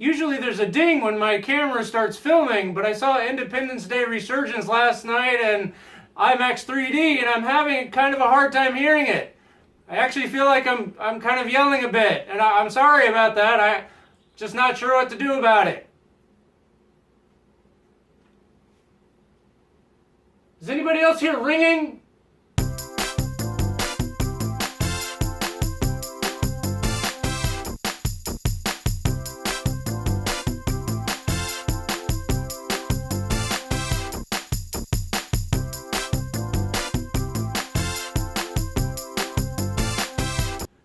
Usually there's a ding when my camera starts filming, but I saw Independence Day Resurgence last night and IMAX 3D, and I'm having kind of a hard time hearing it. I actually feel like I'm kind of yelling a bit, and I'm sorry about that. I'm just not sure what to do about it. Is anybody else here ringing?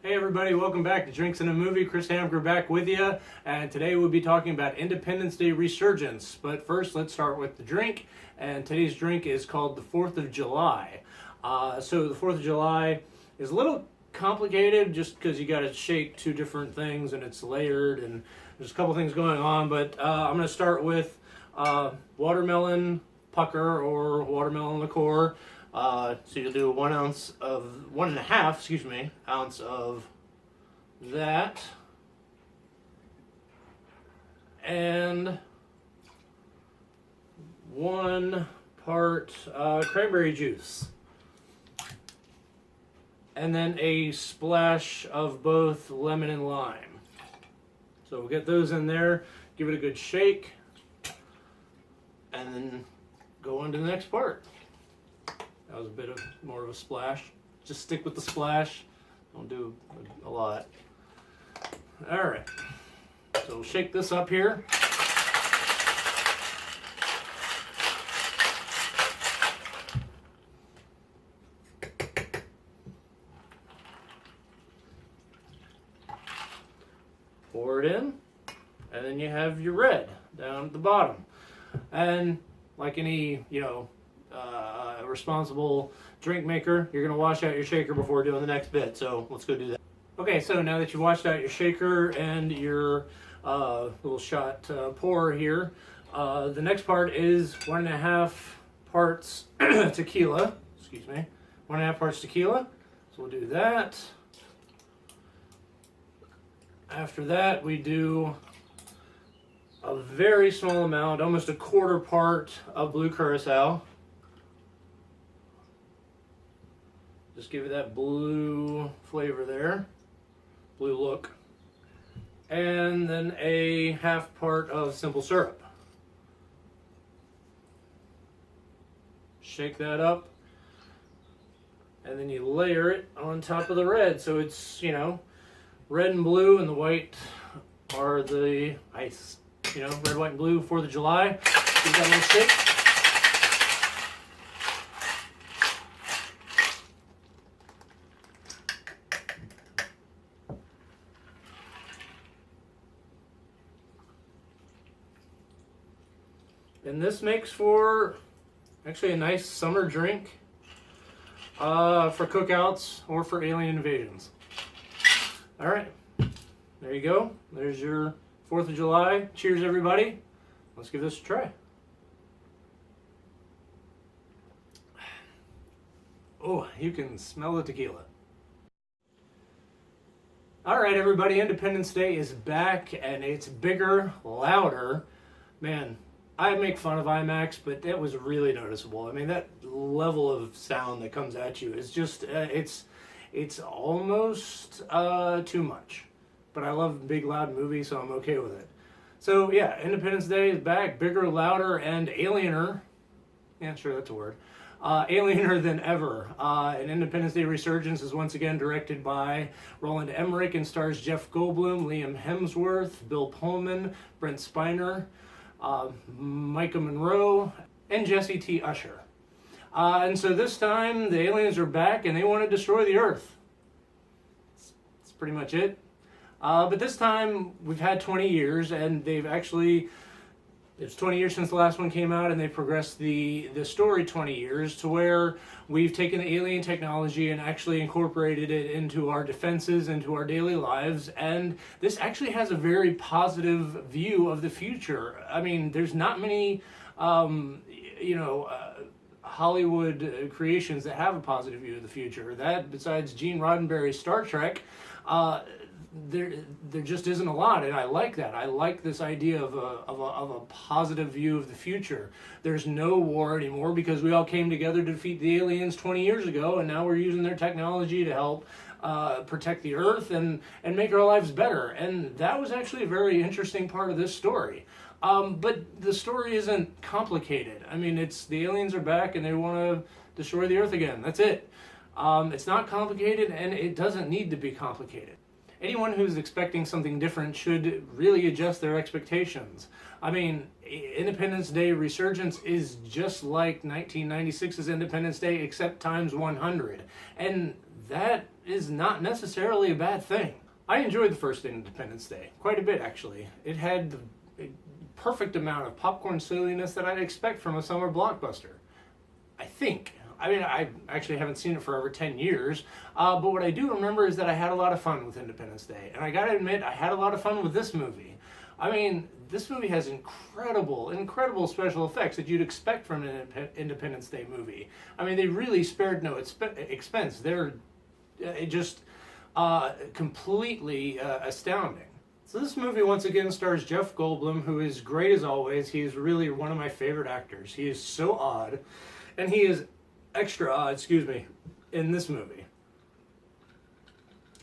Hey everybody, welcome back to Drinks and a Movie. Chris Hamker back with you, and today we'll be talking about Independence Day Resurgence. But first, let's start with the drink, and today's drink is called the 4th of July. So the 4th of July is a little complicated just because you got to shake two different things and it's layered and there's a couple things going on, but I'm going to start with watermelon pucker or watermelon liqueur. So you'll do 1.5 ounce of that, and 1 part cranberry juice, and then a splash of both lemon and lime. So we'll get those in there, give it a good shake, and then go on to the next part. That was a bit of more of a splash. Just stick with the splash. Don't do a lot. All right. So we'll shake this up here. Pour it in, and then you have your red down at the bottom. And like any, responsible drink maker, you're going to wash out your shaker before doing the next bit. So let's go do that. Okay, so now that you've washed out your shaker and your little shot pour here, the next part is 1.5 parts tequila. Excuse me, 1.5 parts tequila. So we'll do that. After that, we do a very small amount, almost a 1/4 part of blue curacao. Just give it that blue flavor there, blue look. And then a 1/2 part of simple syrup. Shake that up. And then you layer it on top of the red. So it's, red and blue, and the white are the ice. Red, white, and blue, 4th of July. Give that a little shake. And this makes for actually a nice summer drink for cookouts or for alien invasions. All right, there you go. There's your 4th of July. Cheers, everybody. Let's give this a try. Oh, you can smell the tequila. All right, everybody, Independence Day is back, and it's bigger, louder. Man, I make fun of IMAX, but that was really noticeable. I mean, that level of sound that comes at you is just, it's almost too much. But I love big, loud movies, so I'm okay with it. So, yeah, Independence Day is back, bigger, louder, and aliener. Yeah, sure, that's a word. Aliener than ever. And Independence Day Resurgence is once again directed by Roland Emmerich and stars Jeff Goldblum, Liam Hemsworth, Bill Pullman, Brent Spiner, Micah Monroe, and Jesse T. Usher. And so this time, the aliens are back, and they want to destroy the Earth. That's pretty much it. But this time, we've had 20 years, and it's 20 years since the last one came out, and they've progressed the story 20 years to where we've taken the alien technology and actually incorporated it into our defenses, into our daily lives, and this actually has a very positive view of the future. I mean, there's not many, Hollywood creations that have a positive view of the future. That, besides Gene Roddenberry's Star Trek, there just isn't a lot, and I like that. I like this idea of a positive view of the future. There's no war anymore because we all came together to defeat the aliens 20 years ago, and now we're using their technology to help protect the Earth and make our lives better. And that was actually a very interesting part of this story. But the story isn't complicated. I mean, it's the aliens are back and they want to destroy the Earth again. That's it. It's not complicated, and it doesn't need to be complicated. Anyone who's expecting something different should really adjust their expectations. I mean, Independence Day Resurgence is just like 1996's Independence Day, except times 100. And that is not necessarily a bad thing. I enjoyed the first Independence Day quite a bit, actually. It had the perfect amount of popcorn silliness that I'd expect from a summer blockbuster. I think. I mean, I actually haven't seen it for over 10 years, but what I do remember is that I had a lot of fun with Independence Day. And I gotta admit, I had a lot of fun with this movie. I mean, this movie has incredible special effects that you'd expect from an Independence Day movie. I mean, they really spared no expense. They're just completely astounding. So this movie once again stars Jeff Goldblum, who is great as always. He is really one of my favorite actors. He is so odd, and he is extra odd, in this movie.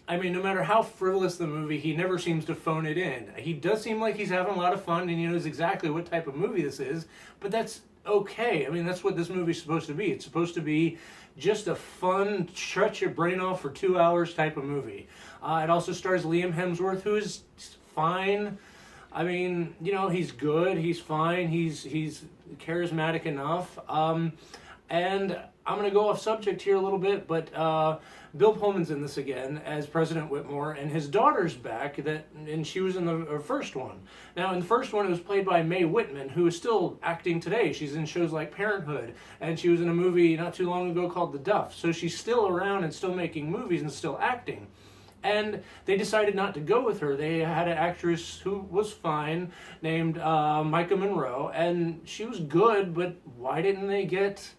I mean, no matter how frivolous the movie, he never seems to phone it in. He does seem like he's having a lot of fun and he knows exactly what type of movie this is, but that's okay. I mean, that's what this movie's supposed to be. It's supposed to be just a fun, shut your brain off for 2 hours type of movie. It also stars Liam Hemsworth, who is fine. I mean, you know, he's good, he's fine, he's charismatic enough. And I'm going to go off subject here a little bit, but Bill Pullman's in this again as President Whitmore, and his daughter's back, and she was in the first one. Now, in the first one, it was played by Mae Whitman, who is still acting today. She's in shows like Parenthood, and she was in a movie not too long ago called The Duff. So she's still around and still making movies and still acting. And they decided not to go with her. They had an actress who was fine named Micah Monroe, and she was good, but why didn't they get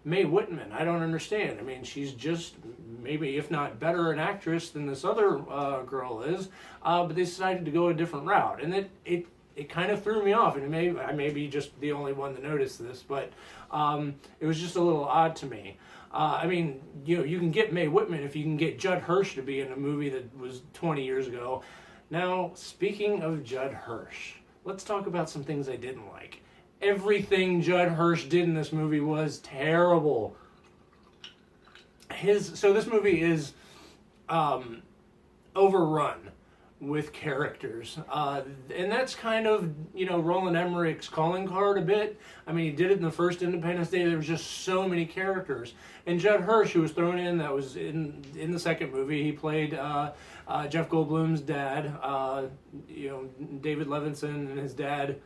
Mae Whitman? I don't understand. I mean, she's just maybe, if not better an actress than this other girl is, but they decided to go a different route, and it kind of threw me off. And I may be just the only one to notice this, but it was just a little odd to me. I mean, you know, you can get Mae Whitman if you can get Judd Hirsch to be in a movie that was 20 years ago. Now, speaking of Judd Hirsch, let's talk about some things I didn't like. Everything Judd Hirsch did in this movie was terrible. So this movie is overrun with characters, and that's kind of, you know, Roland Emmerich's calling card a bit. I mean, he did it in the first Independence Day. There was just so many characters, and Judd Hirsch, who was thrown in, that was in the second movie. He played Jeff Goldblum's dad, you know, David Levinson, and his dad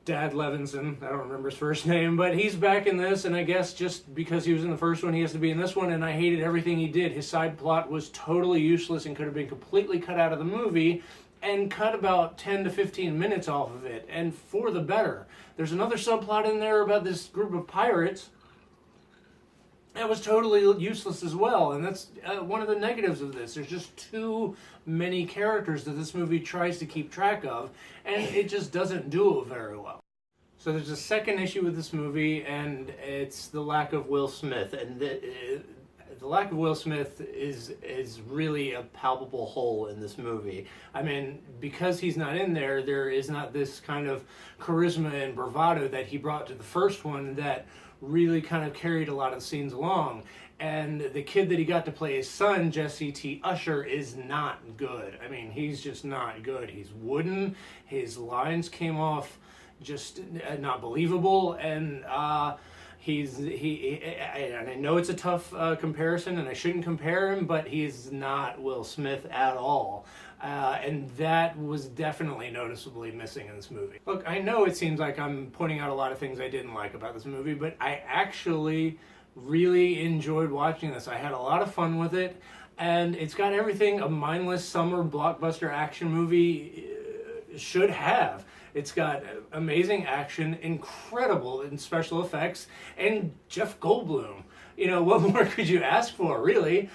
Levinson. I don't remember his first name, but he's back in this, and I guess just because he was in the first one, he has to be in this one, and I hated everything he did. His side plot was totally useless and could have been completely cut out of the movie, and cut about 10 to 15 minutes off of it, and for the better. There's another subplot in there about this group of pirates that was totally useless as well, and that's one of the negatives of this. There's just too many characters that this movie tries to keep track of, and it just doesn't do it very well. So there's a second issue with this movie, and it's the lack of Will Smith, and the lack of Will Smith is really a palpable hole in this movie. I mean, because he's not in there, there is not this kind of charisma and bravado that he brought to the first one that really kind of carried a lot of the scenes along. And the kid that he got to play his son, Jesse T. Usher, is not good. I mean, he's just not good. He's wooden. His lines came off just not believable, and and I know it's a tough comparison, and I shouldn't compare him, but he's not Will Smith at all. And that was definitely noticeably missing in this movie. Look, I know it seems like I'm pointing out a lot of things I didn't like about this movie, but I actually really enjoyed watching this. I had a lot of fun with it, and it's got everything a mindless summer blockbuster action movie should have. It's got amazing action, incredible in special effects, and Jeff Goldblum. You know, what more could you ask for, really?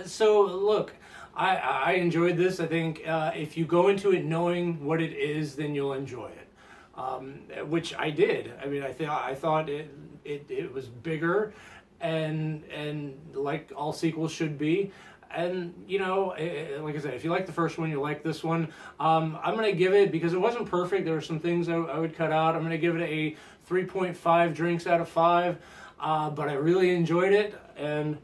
So look, I enjoyed this. I think if you go into it knowing what it is, then you'll enjoy it. Which I did. I mean, I thought it was bigger, and like all sequels should be. And you know, like I said, if you like the first one, you'll like this one. I'm gonna give it, because it wasn't perfect, there were some things I would cut out. I'm gonna give it a 3.5 drinks out of 5. But I really enjoyed it, and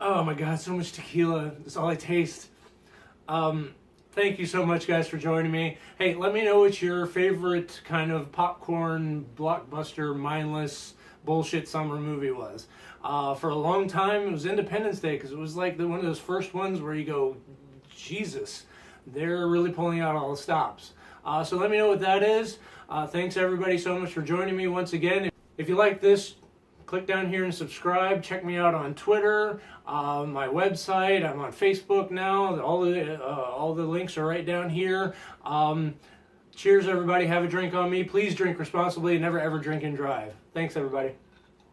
oh my god, so much tequila. That's all I taste. Thank you so much, guys, for joining me. Hey, let me know what your favorite kind of popcorn, blockbuster, mindless, bullshit summer movie was. For a long time, it was Independence Day, because it was like one of those first ones where you go, Jesus, they're really pulling out all the stops. So let me know what that is. Thanks, everybody, so much for joining me once again. If you like this, click down here and subscribe. Check me out on Twitter, my website. I'm on Facebook now. All the links are right down here. Cheers, everybody. Have a drink on me. Please drink responsibly. Never, ever drink and drive. Thanks, everybody.